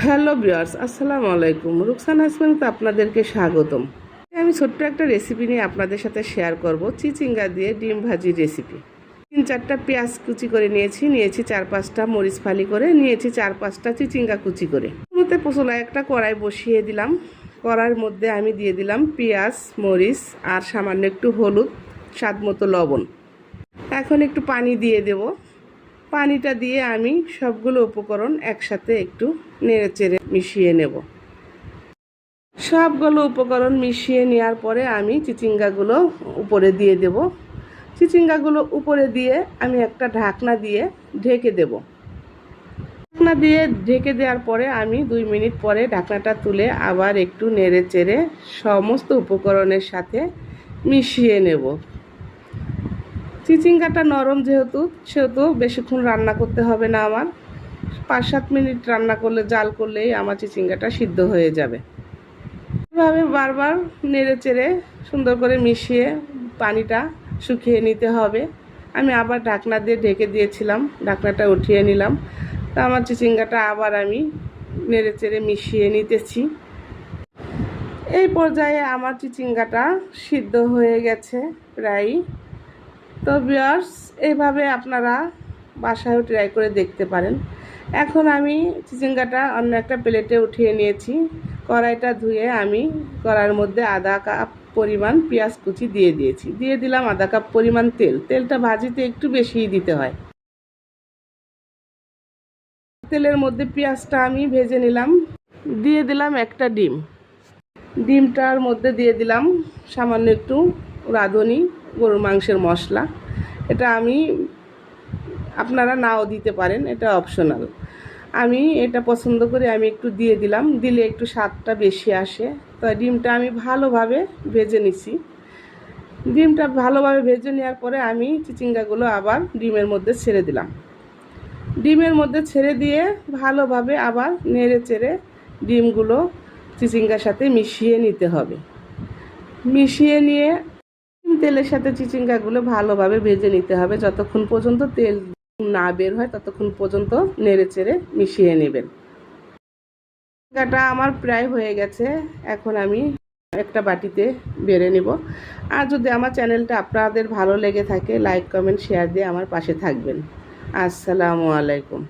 Hello viewers, আসসালামু আলাইকুম। রুকসানা হাসমিনতে আপনাদেরকে স্বাগতম। আমি ছোট্ট একটা রেসিপি নিয়ে আপনাদের সাথে শেয়ার করব, চিচিঙ্গা দিয়ে ডিম ভাজির রেসিপি। 3-4টা পেঁয়াজ কুচি করে নিয়েছি 4-5টা মরিচ ফালি করে নিয়েছি, 4-5টা চিচিঙ্গা কুচি করে। মধ্যে পচলায় একটা কড়াই বসিয়ে দিলাম। কড়াইয়ের মধ্যে আমি দিয়ে দিলাম পেঁয়াজ, মরিচ আর সামান্য একটু হলুদ, স্বাদ মতো লবণ। এখন একটু পানি দিয়ে দেব। পানিটা দিয়ে আমি সবগুলো উপকরণ একসাথে একটু নেড়েচেড়ে মিশিয়ে নেব। সবগুলো উপকরণ মিশিয়ে নেওয়ার পরে আমি চিচিঙ্গাগুলো উপরে দিয়ে দেব। চিচিঙ্গাগুলো উপরে দিয়ে আমি একটা ঢাকনা দিয়ে ঢেকে দেব। ঢাকনা দিয়ে ঢেকে দেওয়ার পরে আমি 2 মিনিট পরে ঢাকনাটা তুলে আবার একটু নেড়েচেড়ে সমস্ত উপকরণের সাথে মিশিয়ে নেব। চিচিঙ্গাটা নরম সেহেতু বেশিক্ষণ রান্না করতে হবে না। আমার 5-7 মিনিট রান্না করলে, জাল করলেই আমার চিচিঙ্গাটা সিদ্ধ হয়ে যাবে। এভাবে বারবার নেড়েচেড়ে সুন্দর করে মিশিয়ে পানিটা শুকিয়ে নিতে হবে। আমি আবার ঢাকনা দিয়ে ঢেকে দিয়েছিলাম, ঢাকনাটা উঠিয়ে নিলাম। তো আমার চিচিঙ্গাটা আবার আমি নেড়েচেড়ে মিশিয়ে নিতেছি। এই পর্যায়ে আমার চিচিঙ্গাটা সিদ্ধ হয়ে গেছে প্রায়। তো ভিউয়ার্স, এইভাবে আপনারা বাসায়ও ট্রাই করে দেখতে পারেন। এখন আমি চিচিঙ্গাটা অন্য একটা প্লেটে উঠিয়ে নিয়েছি। কড়াইটা ধুয়ে আমি কড়াইয়ের মধ্যে আধা কাপ পরিমাণ পেঁয়াজ কুচি দিয়ে দিলাম আধা কাপ পরিমাণ তেল। তেলটা ভাজিতে একটু বেশিই দিতে হয়। তেলের মধ্যে পেঁয়াজটা আমি ভেজে নিলাম। দিয়ে দিলাম একটা ডিম। ডিমটার মধ্যে দিয়ে দিলাম সামান্য একটু রাঁধুনি গরুর মাংসের মশলা। এটা আপনারা নাও দিতে পারেন, এটা অপশনাল। আমি এটা পছন্দ করে আমি একটু দিয়ে দিলাম, দিলে একটু স্বাদটা বেশি আসে। তো ডিমটা আমি ভালোভাবে ভেজে নিছি। ডিমটা ভালোভাবে ভেজে নেওয়ার পরে আমি চিচিঙ্গাগুলো আবার ডিমের মধ্যে ছেড়ে দিলাম। ডিমের মধ্যে ছেড়ে দিয়ে ভালোভাবে আবার নেড়ে চেড়ে ডিমগুলো চিচিঙ্গার সাথে মিশিয়ে নিতে হবে। মিশিয়ে নিয়ে তেলের সাথে চিচিঙ্গাগুলো ভালোভাবে ভেজে নিতে হবে। যতক্ষণ পর্যন্ত তেল না বের হয় ততক্ষণ পর্যন্ত নেড়েচেড়ে মিশিয়ে নেবেন। চিচিঙ্গাটা আমার প্রায় হয়ে গেছে। এখন আমি একটা বাটিতে বেড়ে নেব। আর যদি আমার চ্যানেলটা আপনাদের ভালো লেগে থাকে, লাইক, কমেন্ট, শেয়ার দিয়ে আমার পাশে থাকবেন। আসসালামু আলাইকুম।